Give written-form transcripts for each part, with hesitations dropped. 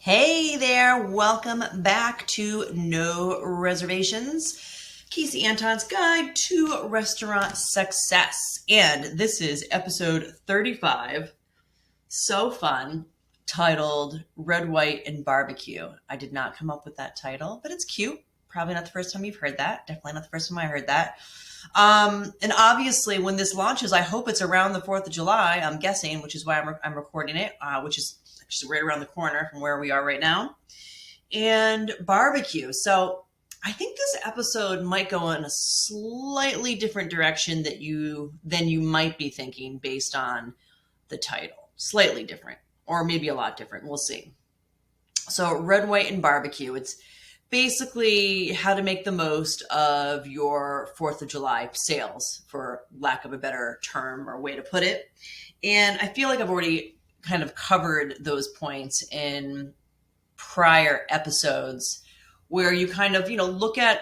Hey there, welcome back to No Reservations, Kasey Anton's Guide to Restaurant Success. And this is episode 35, so fun, titled Red, White, and Barbecue. I did not come up with that title, but it's cute. Probably not the first time you've heard that. Definitely not the first time I heard that. And obviously, when this launches, I hope it's around the 4th of July, I'm guessing, which is why I'm recording it, which is just right around the corner from where we are right now. And barbecue. So I think this episode might go in a slightly different direction than you might be thinking based on the title. Slightly different, or maybe a lot different. We'll see. So red, white, and barbecue. It's basically how to make the most of your 4th of July sales, for lack of a better term or way to put it. And I feel like I've already kind of covered those points in prior episodes where you kind of, look at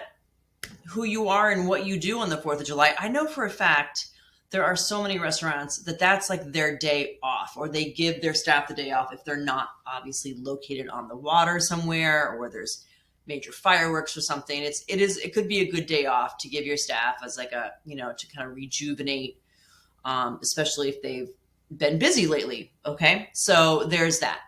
who you are and what you do on the 4th of July. I know for a fact there are so many restaurants that's like their day off, or they give their staff the day off if they're not obviously located on the water somewhere, or there's major fireworks or something. It could be a good day off to give your staff as like a, to kind of rejuvenate, especially if they've been busy lately. Okay. So there's that.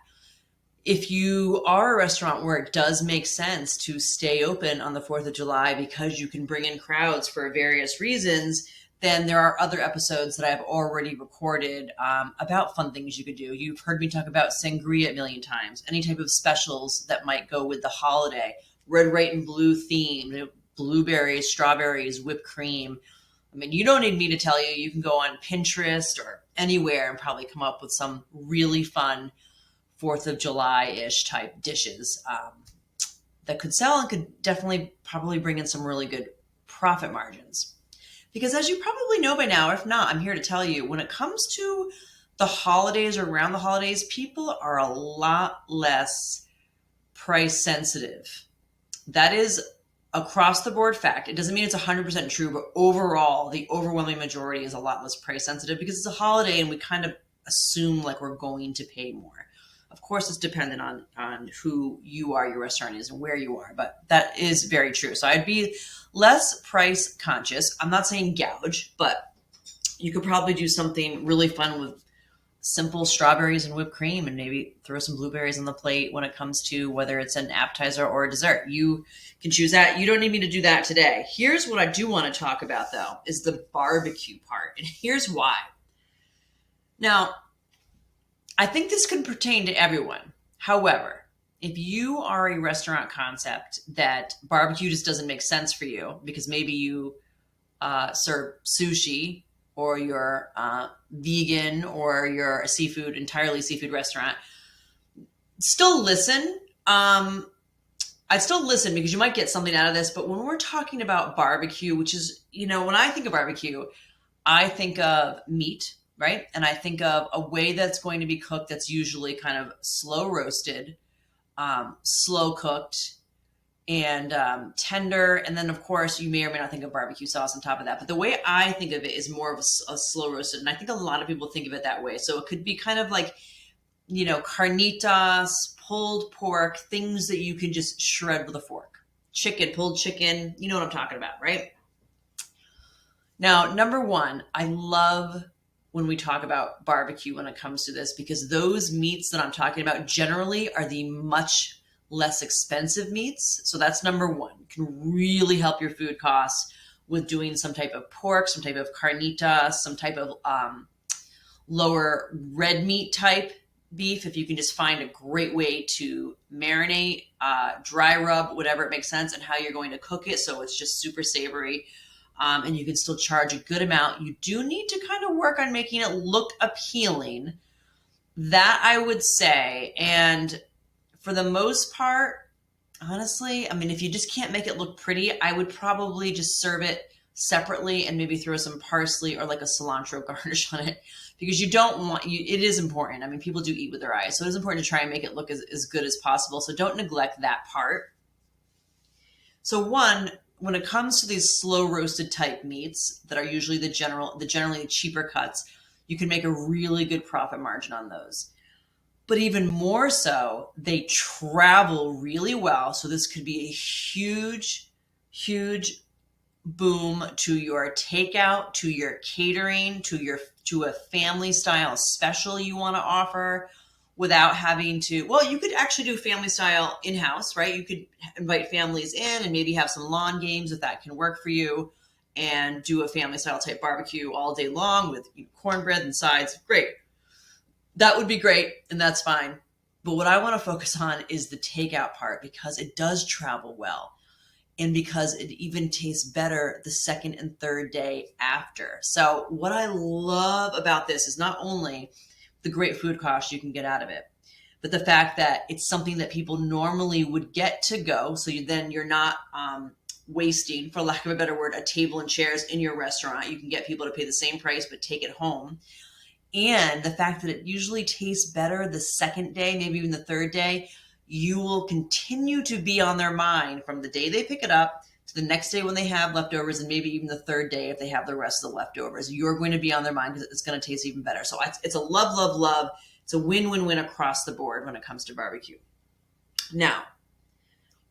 If you are a restaurant where it does make sense to stay open on the 4th of July because you can bring in crowds for various reasons, then there are other episodes that I've already recorded about fun things you could do. You've heard me talk about sangria a million times, any type of specials that might go with the holiday, red, white, and blue theme, blueberries, strawberries, whipped cream. I mean, you don't need me to tell you. You can go on Pinterest or anywhere and probably come up with some really fun 4th of July-ish type dishes that could sell and could definitely probably bring in some really good profit margins. Because as you probably know by now, if not, I'm here to tell you, when it comes to the holidays or around the holidays, people are a lot less price sensitive. That is across the board fact. It doesn't mean it's 100% true, but overall, the overwhelming majority is a lot less price sensitive because it's a holiday and we kind of assume like we're going to pay more. Of course, it's dependent on who you are, your restaurant is, and where you are, but that is very true. So I'd be less price conscious. I'm not saying gouge, but you could probably do something really fun with simple strawberries and whipped cream and maybe throw some blueberries on the plate when it comes to whether it's an appetizer or a dessert. You can choose that. You don't need me to do that today. Here's what I do want to talk about, though, is the barbecue part. And here's why. Now, I think this could pertain to everyone. However, if you are a restaurant concept that barbecue just doesn't make sense for you because maybe you serve sushi, or you're vegan, or you're a entirely seafood restaurant, still listen. I'd still listen because you might get something out of this. But when we're talking about barbecue, which is, when I think of barbecue, I think of meat, right? And I think of a way that's going to be cooked that's usually kind of slow roasted, slow cooked, and tender. And then, of course, you may or may not think of barbecue sauce on top of that. But the way I think of it is more of a slow roasted. And I think a lot of people think of it that way. So it could be kind of like, carnitas, pulled pork, things that you can just shred with a fork. Chicken, pulled chicken, you know what I'm talking about, right? Now, number one, I love when we talk about barbecue when it comes to this, because those meats that I'm talking about generally are the much less expensive meats. So that's number one. It can really help your food costs with doing some type of pork, some type of carnita, some type of lower red meat type beef. If you can just find a great way to marinate, dry rub, whatever it makes sense, and how you're going to cook it so it's just super savory. And you can still charge a good amount. You do need to kind of work on making it look appealing. That I would say. And for the most part, honestly, I mean, if you just can't make it look pretty, I would probably just serve it separately and maybe throw some parsley or like a cilantro garnish on it, because you don't want it is important. I mean, people do eat with their eyes. So it is important to try and make it look as good as possible. So don't neglect that part. So one, when it comes to these slow roasted type meats that are usually the generally cheaper cuts, you can make a really good profit margin on those. but even more so, they travel really well. So this could be a huge, huge boom to your takeout, to your catering, to a family style special you want to offer without having to, well, you could actually do family style in-house, right? You could invite families in and maybe have some lawn games if that can work for you, and do a family style type barbecue all day long with cornbread and sides. Great. That would be great, and that's fine. But what I want to focus on is the takeout part, because it does travel well, and because it even tastes better the second and third day after. So what I love about this is not only the great food cost you can get out of it, but the fact that it's something that people normally would get to go. So you're not wasting, for lack of a better word, a table and chairs in your restaurant. You can get people to pay the same price, but take it home. And the fact that it usually tastes better the second day, maybe even the third day, you will continue to be on their mind from the day they pick it up to the next day when they have leftovers, and maybe even the third day if they have the rest of the leftovers. You're going to be on their mind because it's going to taste even better. So it's a love, love, love. It's a win-win-win across the board when it comes to barbecue. Now,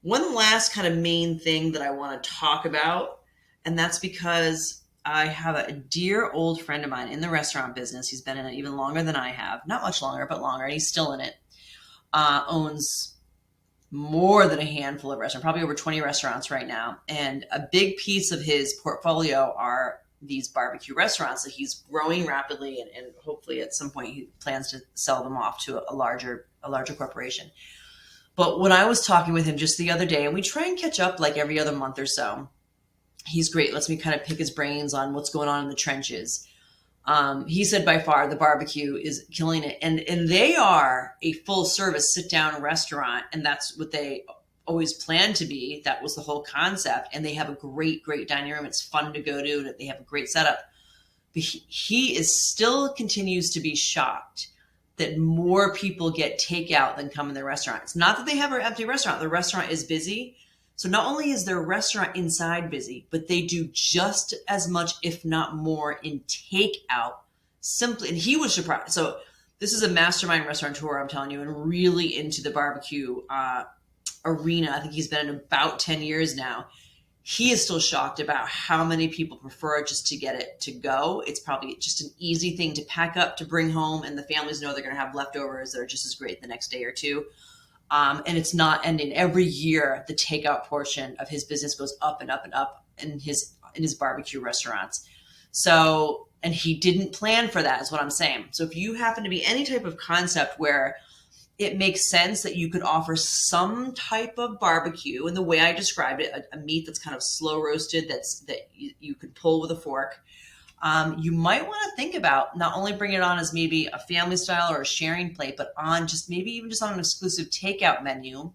one last kind of main thing that I want to talk about, and that's because I have a dear old friend of mine in the restaurant business. He's been in it even longer than I have. Not much longer, but longer. And he's still in it. Owns more than a handful of restaurants, probably over 20 restaurants right now. And a big piece of his portfolio are these barbecue restaurants that he's growing rapidly. And hopefully at some point he plans to sell them off to a larger corporation. But when I was talking with him just the other day, and we try and catch up like every other month or so, he's great. Lets me kind of pick his brains on what's going on in the trenches. He said by far the barbecue is killing it. And they are a full service sit down restaurant. And that's what they always planned to be. That was the whole concept. And they have a great, great dining room. It's fun to go to. They have a great setup. But he is still continues to be shocked that more people get takeout than come in the restaurant. It's not that they have an empty restaurant. The restaurant is busy. So not only is their restaurant inside busy, but they do just as much, if not more, in takeout. Simply, and he was surprised. So this is a mastermind restaurateur, I'm telling you, and really into the barbecue arena. I think he's been in about 10 years now. He is still shocked about how many people prefer just to get it to go. It's probably just an easy thing to pack up, to bring home, and the families know they're going to have leftovers that are just as great the next day or two. And it's not ending. Every year, the takeout portion of his business goes up and up and up in his barbecue restaurants. So, and he didn't plan for that, is what I'm saying. So if you happen to be any type of concept where it makes sense that you could offer some type of barbecue, and the way I described it, a meat that's kind of slow roasted, that you could pull with a fork, you might want to think about not only bringing it on as maybe a family style or a sharing plate, but on just maybe even just on an exclusive takeout menu,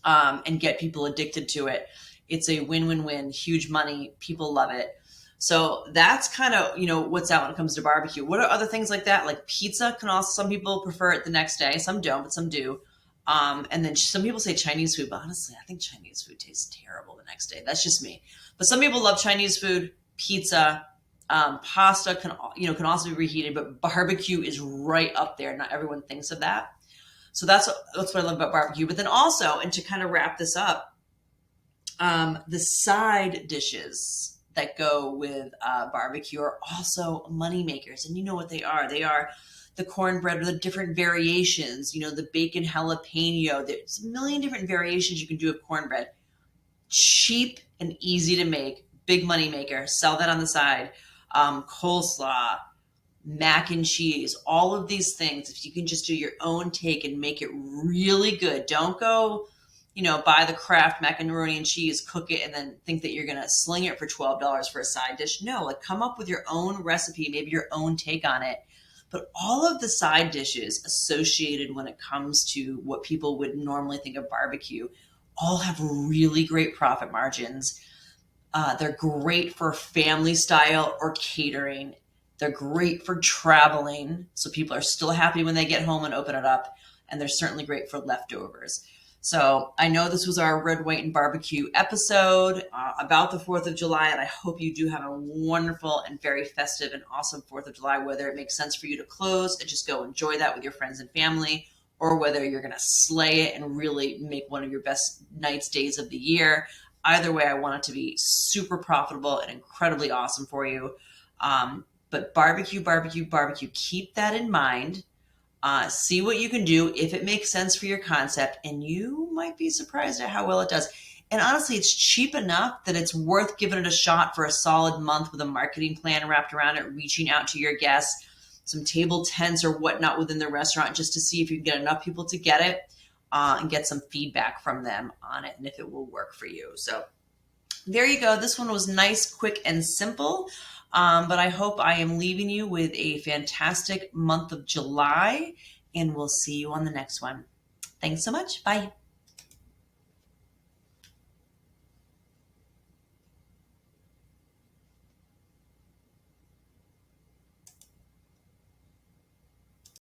and get people addicted to it. It's a win-win-win, huge money. People love it. So that's kind of, what's out when it comes to barbecue. What are other things like that? Like pizza can also, some people prefer it the next day. Some don't, but some do. And then some people say Chinese food, but honestly, I think Chinese food tastes terrible the next day. That's just me. But some people love Chinese food, pizza. Pasta can also be reheated, but barbecue is right up there. Not everyone thinks of that. So that's what I love about barbecue. But then also, and to kind of wrap this up, the side dishes that go with barbecue are also money makers. And you know what they are. They are the cornbread or the different variations, the bacon jalapeno. There's a million different variations you can do of cornbread. Cheap and easy to make, big money maker. Sell that on the side. Coleslaw, mac and cheese, all of these things. If you can just do your own take and make it really good, don't go, buy the Kraft macaroni and cheese, cook it, and then think that you're going to sling it for $12 for a side dish. No, like come up with your own recipe, maybe your own take on it. But all of the side dishes associated when it comes to what people would normally think of barbecue all have really great profit margins. They're great for family style or catering. They're great for traveling, so people are still happy when they get home and open it up. And they're certainly great for leftovers. So I know this was our red, white, and barbecue episode about the 4th of July, and I hope you do have a wonderful and very festive and awesome 4th of July, whether it makes sense for you to close and just go enjoy that with your friends and family, or whether you're going to slay it and really make one of your best nights, days of the year. Either way, I want it to be super profitable and incredibly awesome for you. But barbecue, barbecue, barbecue, keep that in mind. See what you can do if it makes sense for your concept, and you might be surprised at how well it does. And honestly, it's cheap enough that it's worth giving it a shot for a solid month with a marketing plan wrapped around it, reaching out to your guests, some table tents or whatnot within the restaurant, just to see if you can get enough people to get it and get some feedback from them on it and if it will work for you. So there you go. This one was nice, quick, and simple. But I hope I am leaving you with a fantastic month of July, and we'll see you on the next one. Thanks so much. Bye.